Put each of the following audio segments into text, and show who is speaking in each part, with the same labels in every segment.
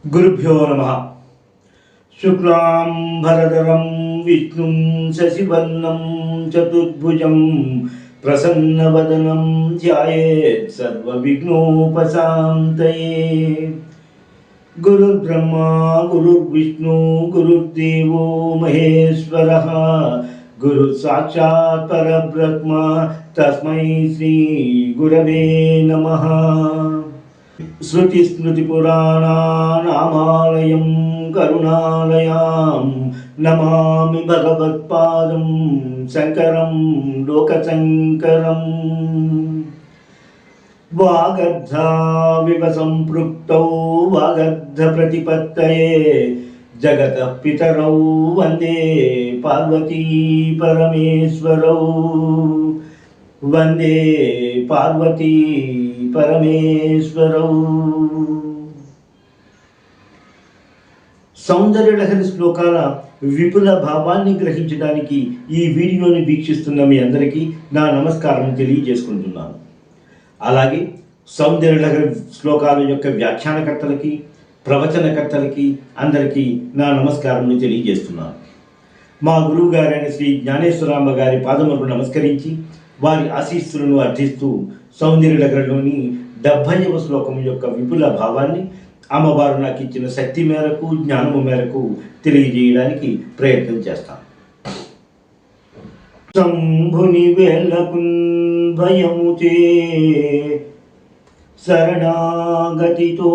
Speaker 1: गुरुभ्यो नमः। शुक्लांबरधरं विष्णुं शशिवर्णं चतुर्भुजं प्रसन्नवदनं ध्यायेत् सर्वविघ्नोपशान्तये। गुरुर्ब्रह्मा गुरुर्विष्णु गुरुर्देवो महेश्वरः गुरुसाक्षात् परब्रह्म तस्मै श्री गुरवे नमः। श्रुतिस्मृतिपुराणानामालयं करुणालयां नमामि भगवत्पादं शङ्करं लोकशङ्करम्। वागर्धाविव सम्पृक्तौ वागर्धप्रतिपत्तये जगतः पितरौ वन्दे पार्वती परमेश्वरौ। वंदे पार्वती परमेश्वरौ। సౌందర్యలహరి శ్లోకాల విపుల భావాన్ని గ్రహించడానికి ఈ వీడియోని వీక్షిస్తున్న మీ అందరికీ నా నమస్కారం తెలియజేసుకుంటున్నాను. అలాగే సౌందర్యలహరి శ్లోకాల యొక్క వ్యాఖ్యానకర్తలకి ప్రవచనకర్తలకి అందరికీ నా నమస్కారం తెలియజేస్తున్నాను. మా గురువు గారైన శ్రీ జ్ఞానేశ్వరాంబ గారి పాదములకు నమస్కరించి వారి ఆశీస్సులను అర్థిస్తూ సౌందర్యలహరిలోని 70వ శ్లోకం యొక్క విపుల భావాన్ని అమ్మవారు నాకు ఇచ్చిన శక్తి మేరకు జ్ఞానము మేరకు తెలియజేయడానికి ప్రయత్నం చేస్తాను. శంభుని వేళకున్ భయముచే శరణాగతితో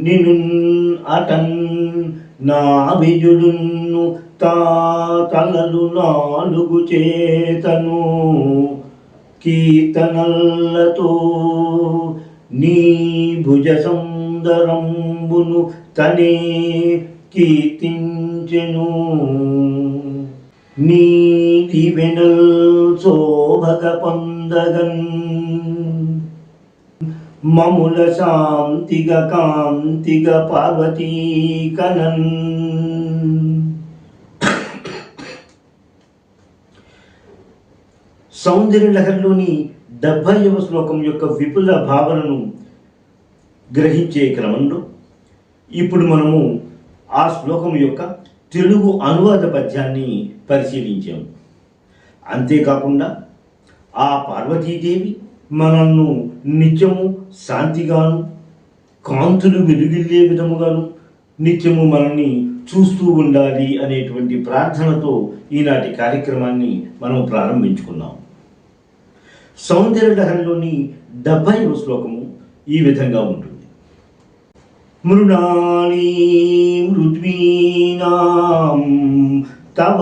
Speaker 1: నిను అటన్ నాభిజుడును తా తలలు నాలుగు చేతను కీర్తనల్లతో నీ భుజ సుందరంబును తనే కీర్తించెను. నీ దివెనల్ శోభగ పొందగన్ మముల శాంతిగా కాంతిగా పార్వతీ కనన్. సౌందర్యలహరిలోని 70వ శ్లోకం యొక్క విపుల భావనను గ్రహించే క్రమంలో ఇప్పుడు మనము ఆ శ్లోకం యొక్క తెలుగు అనువాద పద్యాన్ని పరిశీలించాము. అంతేకాకుండా ఆ పార్వతీదేవి మనల్ని నిత్యము శాంతిగాను కాంతులు వెలుగిల్లే విధముగాను నిత్యము మనల్ని చూస్తూ ఉండాలి అనేటువంటి ప్రార్థనతో ఈనాటి కార్యక్రమాన్ని మనం ప్రారంభించుకున్నాం. సౌందర్యలహరిలోని 70వ శ్లోకము ఈ విధంగా ఉంటుంది. మృణాళీ మృద్వీనాం తవ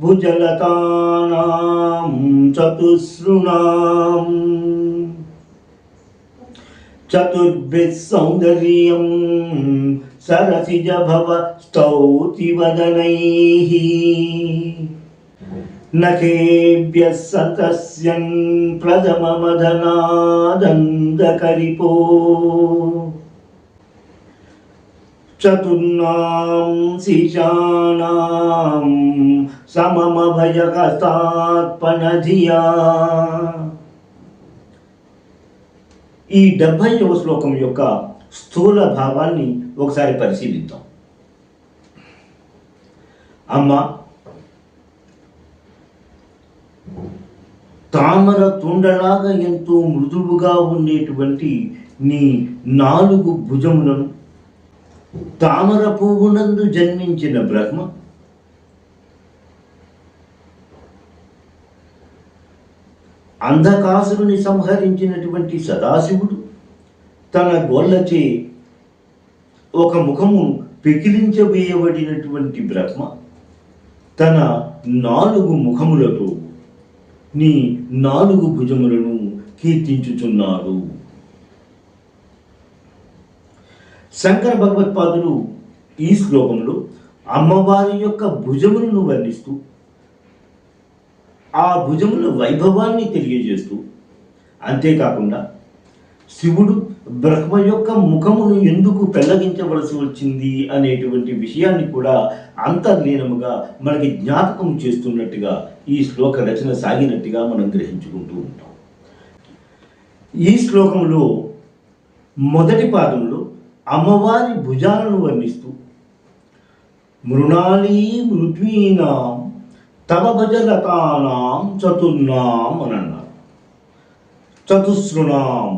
Speaker 1: భుజలతానాం చతుశ్రుణాం చతుర్భిః సౌందర్యం సరసిజ భవ స్తౌతి వదనైః నఖేభ్యః సతస్యన్ ప్రథమమదనాదందకరిపో చతుర్నాం శీశానాం సమమభయహస్తాత్పనధియా. ఈ 70వ శ్లోకం యొక్క స్థూల భావాన్ని ఒకసారి పరిశీలిద్దాం. అమ్మ, తామర తుండలాగా ఎంతో మృదువుగా ఉండేటువంటి నీ 4 భుజములను తామర పువ్వునందు జన్మించిన బ్రహ్మ అంధకాసురుని సంహరించినటువంటి సదాశివుడు తన గోళ్ళచే ఒక ముఖము పెకిలించవేయబడినటువంటి బ్రహ్మ తన 4 ముఖములతో నీ 4 భుజములను కీర్తించుచున్నాడు. శంకర భగవత్పాదులు ఈ శ్లోకంలో అమ్మవారి యొక్క భుజములను వర్ణిస్తూ ఆ భుజముల వైభవాన్ని తెలియజేస్తూ అంతేకాకుండా శివుడు బ్రహ్మ యొక్క ముఖమును ఎందుకు పెళ్లగించవలసి వచ్చింది అనేటువంటి విషయాన్ని కూడా అంతర్లీనముగా మనకి జ్ఞాపకం చేస్తున్నట్టుగా ఈ శ్లోక రచన సాగినట్టుగా మనం గ్రహించుకుంటూ ఉంటాం. ఈ శ్లోకంలో మొదటి పాదంలో అమ్మవారి భుజాలను వర్ణిస్తూ మృణాళీ మృద్వీనాం తవ భజలతానాం చతుర్నాం అని అన్నారు. చతుశ్రుణాం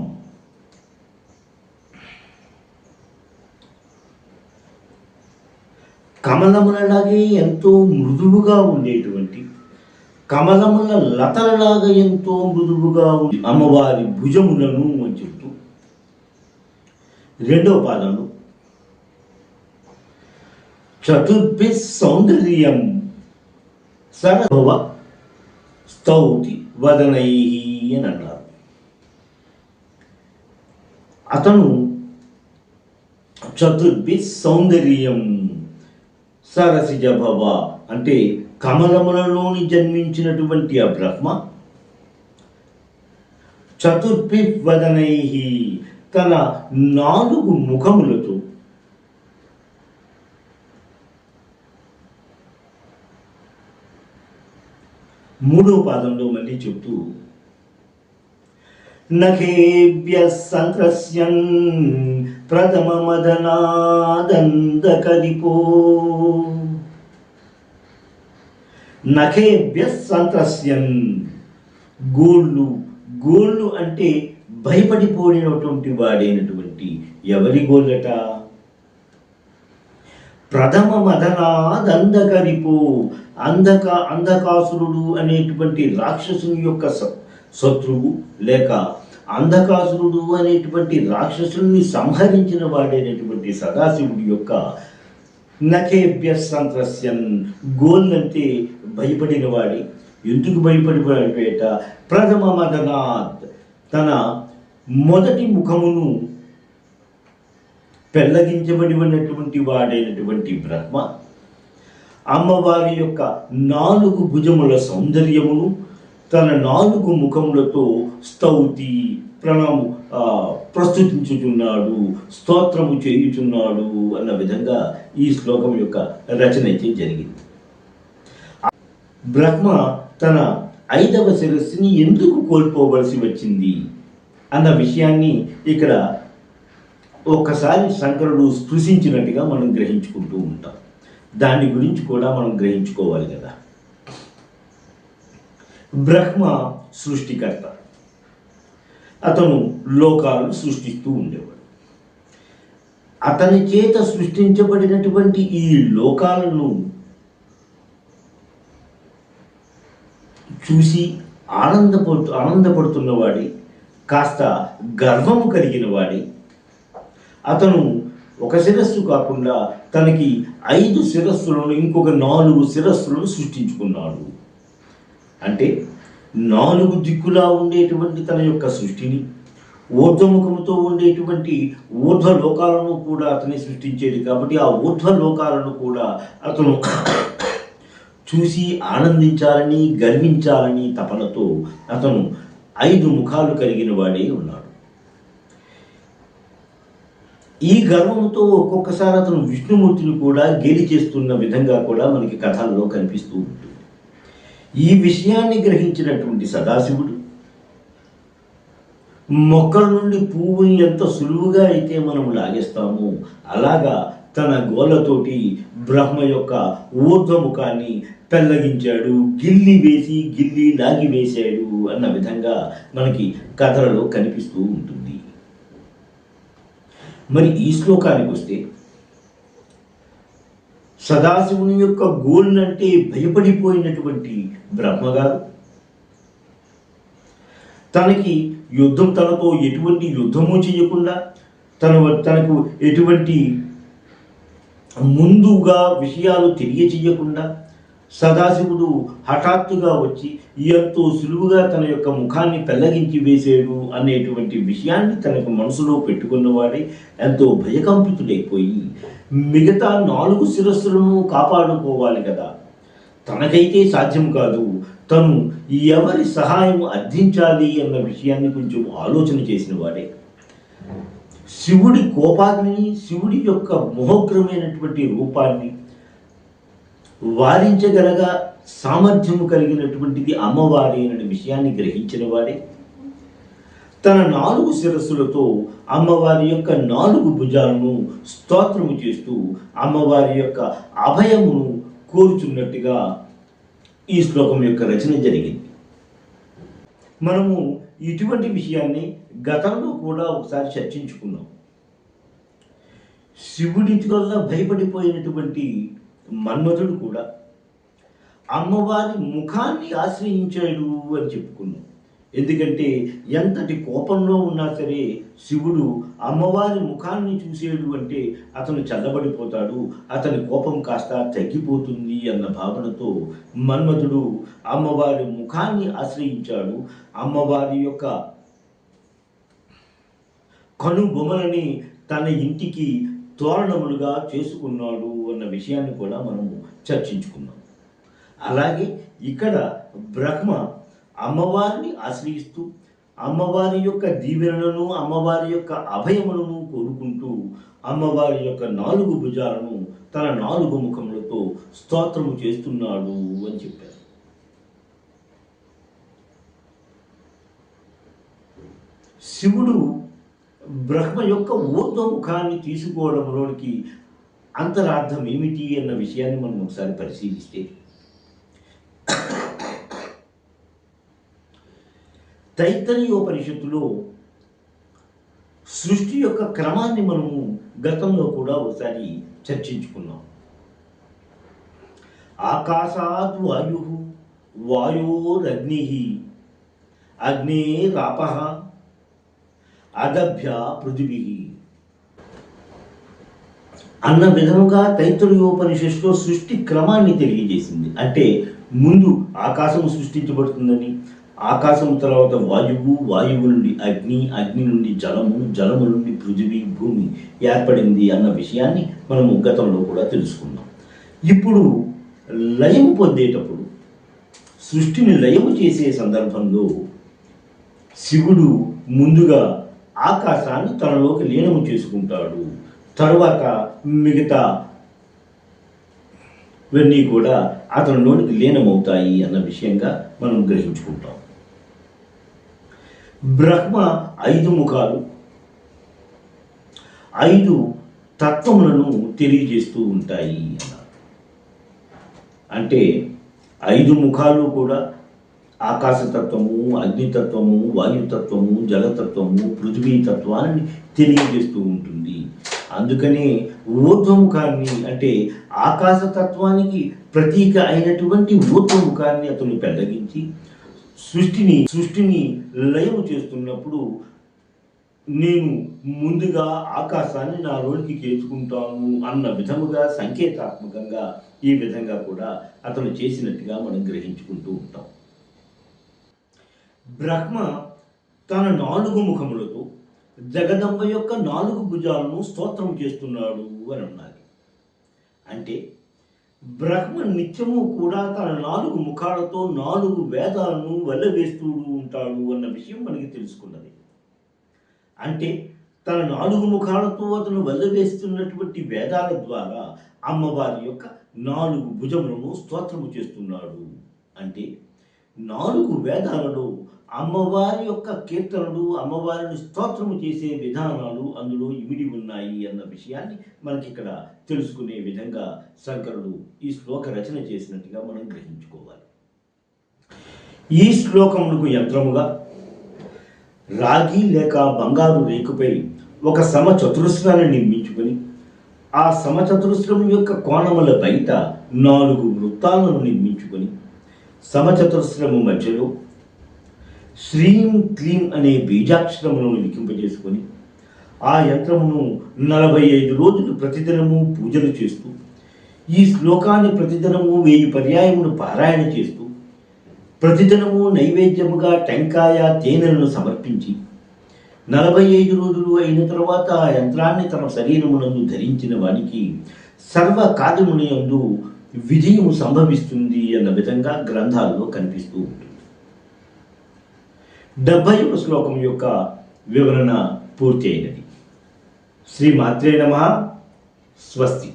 Speaker 1: కమలములలాగే ఎంతో మృదువుగా ఉండేటువంటి, కమలముల లతలలాగా ఎంతో మృదువుగా ఉండి అమ్మవారి భుజములను అని చెప్తూ రెండవ పాదంలో చతుర్భి సౌందర్యం సరభవ స్తౌతి వదనై అని అన్నారు. అతను చతుర్భి సౌందర్యం సరసిజ భవ అంటే కమలములలోని జన్మించినటువంటి ఆ బ్రహ్మ చతుర్భి వదనై తన 4 ముఖములతో మూడో పాదంలో మళ్ళీ చెప్తూ నఖేభ్య సంక్రస్యన్ ప్రథమ మదనాదందకలిపో నఖేభ్య సంక్రస్యన్ గోళ్ళు అంటే భయపడిపోయినటువంటి వాడైనటువంటి ఎవరి గోళ్ళట? ప్రథమ మదనాదందకలిపో అంధకాసురుడు అనేటువంటి రాక్షసుని యొక్క శత్రువు లేక అంధకాసురుడు అనేటువంటి రాక్షసుని సంహరించిన వాడైనటువంటి సదాశివుడి యొక్క నఖేభ్య సంత్రస్యన్ గోల్నంటే భయపడిన వాడి. ఎందుకు భయపడిపోయేట? ప్రథమ మదనాత్ తన మొదటి ముఖమును పెళ్ళగించబడి ఉన్నటువంటి వాడైనటువంటి బ్రహ్మ అమ్మవారి యొక్క 4 భుజముల సౌందర్యమును తన 4 ముఖములతో స్తౌతి ప్రస్తుతించుచున్నాడు, స్తోత్రము చేయుచున్నాడు అన్న విధంగా ఈ శ్లోకం యొక్క రచన అయితే జరిగింది. బ్రహ్మ తన 5వ శిరస్సుని ఎందుకు కోల్పోవలసి వచ్చింది అన్న విషయాన్ని ఇక్కడ ఒక్కసారి శంకరుడు స్పృశించినట్టుగా మనం గ్రహించుకుంటూ ఉంటాం. దాని గురించి కూడా మనం గ్రహించుకోవాలి కదా. బ్రహ్మ సృష్టికర్త, అతను లోకాలను సృష్టిస్తూ ఉండేవాడు. అతని చేత సృష్టించబడినటువంటి ఈ లోకాలను చూసి ఆనందపడుతున్నవాడి, కాస్త గర్వము కలిగిన వాడి, అతను ఒక శిరస్సు కాకుండా తనకి 5 శిరస్సులను ఇంకొక 4 శిరస్సులను సృష్టించుకున్నాడు. అంటే 4 దిక్కులా ఉండేటువంటి తన యొక్క సృష్టిని, ఊర్ధ్వముఖముతో ఉండేటువంటి ఊర్ధ్వ లోకాలను కూడా అతని సృష్టించేది. కాబట్టి ఆ ఊర్ధ్వ లోకాలను కూడా అతను చూసి ఆనందించాలని, గర్వించాలని తపనతో అతను 5 ముఖాలు కలిగిన వాడే ఉన్నాడు. ఈ గర్వంతో ఒక్కొక్కసారి అతను విష్ణుమూర్తిని కూడా గేలి చేస్తున్న విధంగా కూడా మనకి కథల్లో కనిపిస్తూ ఉంటుంది. ఈ విషయాన్ని గ్రహించినటువంటి సదాశివుడు మొక్కల నుండి పువ్వుని ఎంత సులువుగా అయితే మనం లాగేస్తామో అలాగా తన గోళ్ళతోటి బ్రహ్మ యొక్క ఊర్ధ్వముఖాన్ని పెళ్ళగించాడు, గిల్లి లాగి వేశాడు అన్న విధంగా మనకి కథలలో కనిపిస్తూ ఉంటుంది. మరి ఈ శ్లోకానికి వస్తే సదాశివుని యొక్క గోల్నంటే భయపడిపోయినటువంటి బ్రహ్మగారు తనతో ఎటువంటి యుద్ధము చేయకుండా తనకు ఎటువంటి ముందుగా విషయాలు తెలియచేయకుండా సదాశివుడు హఠాత్తుగా వచ్చి ఎంతో సులువుగా తన యొక్క ముఖాన్ని పెళ్ళగించి వేసాడు అనేటువంటి విషయాన్ని తనకు మనసులో పెట్టుకున్నవాడే ఎంతో భయకంపితుడైపోయి మిగతా 4 శిరస్సులను కాపాడుకోవాలి కదా, తనకైతే సాధ్యం కాదు, తను ఎవరి సహాయం అర్థించాలి అన్న విషయాన్ని కొంచెం ఆలోచన చేసిన వాడే శివుడి కోపాగ్ని, శివుడి యొక్క మోహగ్రమైనటువంటి రూపాన్ని వారించగలగా సామర్థ్యము కలిగినటువంటిది అమ్మవారి అనే విషయాన్ని గ్రహించిన వాడే తన 4 శిరస్సులతో అమ్మవారి యొక్క 4 భుజాలను స్తోత్రము చేస్తూ అమ్మవారి యొక్క అభయమును కోరుచున్నట్టుగా ఈ శ్లోకం యొక్క రచన జరిగింది. మనము ఇటువంటి విషయాన్ని గతంలో కూడా ఒకసారి చర్చించుకున్నాం. శివుడి వల్ల భయపడిపోయినటువంటి మన్మథుడు కూడా అమ్మవారి ముఖాన్ని ఆశ్రయించాడు అని చెప్పుకున్నాం. ఎందుకంటే ఎంతటి కోపంలో ఉన్నా సరే శివుడు అమ్మవారి ముఖాన్ని చూసేడు అంటే అతను చల్లబడిపోతాడు, అతని కోపం కాస్త తగ్గిపోతుంది అన్న భావనతో మన్మథుడు అమ్మవారి ముఖాన్ని ఆశ్రయించాడు. అమ్మవారి యొక్క కనుబొమ్మలని తన ఇంటికి తోరణములుగా చేసుకున్నాడు అన్న విషయాన్ని కూడా మనము చర్చించుకున్నాం. అలాగే ఇక్కడ బ్రహ్మ అమ్మవారిని ఆశ్రయిస్తూ అమ్మవారి యొక్క దీవెనలను అమ్మవారి యొక్క అభయములను కోరుకుంటూ అమ్మవారి యొక్క 4 భుజాలను తన 4 ముఖములతో స్తోత్రము చేస్తున్నాడు అని చెప్పారు. శివుడు బ్రహ్మ యొక్క ఊర్ధ్వముఖాన్ని తీసుకోవడంలోనికి అంతరార్థం ఏమిటి అన్న విషయాన్ని మనం ఒకసారి పరిశీలిస్తే, తైత్తరీయోపనిషత్తులో సృష్టి యొక్క క్రమాన్ని మనము గతంలో కూడా ఒకసారి చర్చించుకున్నాం. ఆకాశాత్ వాయు, వాయోరగ్ని, అగ్నేరాప, అదభ్య పృథివీ అన్న విధముగా తైత్తరీయోపనిషత్తులో సృష్టి క్రమాన్ని తెలియజేసింది. అంటే ముందు ఆకాశము సృష్టించబడుతుందని, ఆకాశము తర్వాత వాయువు, వాయువు నుండి అగ్ని, అగ్ని నుండి జలము, జలము నుండి పృథివీ, భూమి ఏర్పడింది అన్న విషయాన్ని మనము గతంలో కూడా తెలుసుకున్నాం. ఇప్పుడు లయము పొందేటప్పుడు, సృష్టిని లయము చేసే సందర్భంలో శివుడు ముందుగా ఆకాశాన్ని తనలోకి లీనము చేసుకుంటాడు. తరువాత మిగతా ఇవన్నీ కూడా అతనిలోనికి లీనమవుతాయి అన్న విషయంగా మనం గ్రహించుకుంటాం. బ్రహ్మ 5 ముఖాలు, 5 తత్వములను తెలియజేస్తూ ఉంటాయి అన్నారు. అంటే 5 ముఖాలు కూడా ఆకాశతత్వము, అగ్నితత్వము, వాయుతత్వము, జలతత్వము, పృథివీ తత్వాన్ని తెలియజేస్తూ ఉంటుంది. అందుకనే ఊర్ధ్వముఖాన్ని అంటే ఆకాశతత్వానికి ప్రతీక అయినటువంటి ఊర్ధ్వముఖాన్ని అతను పెళ్లగించి సృష్టిని లయము చేస్తున్నప్పుడు నేను ముందుగా ఆకాశాన్ని నా లోనికి చేర్చుకుంటాను అన్న విధముగా సంకేతాత్మకంగా ఈ విధంగా కూడా అతను చేసినట్టుగా మనం గ్రహించుకుంటూ ఉంటాం. బ్రహ్మ తన 4 ముఖములతో జగదంబ యొక్క 4 భుజాలను స్తోత్రం చేస్తున్నాడు అని అన్నది. అంటే బ్రహ్మ నిత్యము కూడా తన 4 ముఖాలతో 4 వేదాలను వెల్లవేస్తూ ఉంటాడు అన్న విషయం మనకి తెలుసుకున్నది. అంటే తన 4 ముఖాలతో అతను వెల్లవేస్తున్నటువంటి వేదాల ద్వారా అమ్మవారి యొక్క 4 భుజములను స్తోత్రము చేస్తున్నాడు. అంటే 4 వేదాలలో అమ్మవారి యొక్క కీర్తనలు, అమ్మవారిని స్తోత్రము చేసే విధానాలు అందులో ఇమిడి ఉన్నాయి అన్న విషయాన్ని మనకి ఇక్కడ తెలుసుకునే విధంగా శంకరుడు ఈ శ్లోక రచన చేసినట్టుగా మనం గ్రహించుకోవాలి. ఈ శ్లోకములకు యంత్రముగా రాగి లేక బంగారు రేకుపై ఒక సమచతురస్రాన్ని నిర్మించుకొని ఆ సమచతురస్రం యొక్క కోణముల బయట 4 వృత్తాలను నిర్మించుకొని సమచతురస్రము మధ్యలో శ్రీం క్లీం అనే బీజాక్షరములను లిఖింపజేసుకొని ఆ యంత్రమును 45 రోజులు ప్రతిదినము పూజలు చేస్తూ ఈ శ్లోకాన్ని ప్రతిదినము 1000 పర్యాయమును పారాయణ చేస్తూ ప్రతిదినము నైవేద్యముగా టెంకాయ తేనెలను సమర్పించి 45 రోజులు అయిన తర్వాత ఆ యంత్రాన్ని తన శరీరమునందు ధరించిన వానికి సర్వ కార్యమునందు విజయము సంభవిస్తుంది అన్న విధంగా గ్రంథాల్లో కనిపిస్తూ ఉంటుంది. 70వ శ్లోకం యొక్క వివరణ పూర్తి అయినది. శ్రీ మాత్రే నమః. స్వస్తి.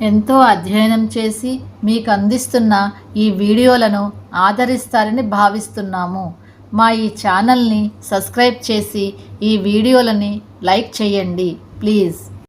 Speaker 2: ఎంతో అధ్యయనం చేసి మీకు అందిస్తున్న ఈ వీడియోలను ఆదరిస్తారని భావిస్తున్నాము. మా ఈ ఛానల్ని సబ్స్క్రైబ్ చేసి ఈ వీడియోలని లైక్ చేయండి ప్లీజ్.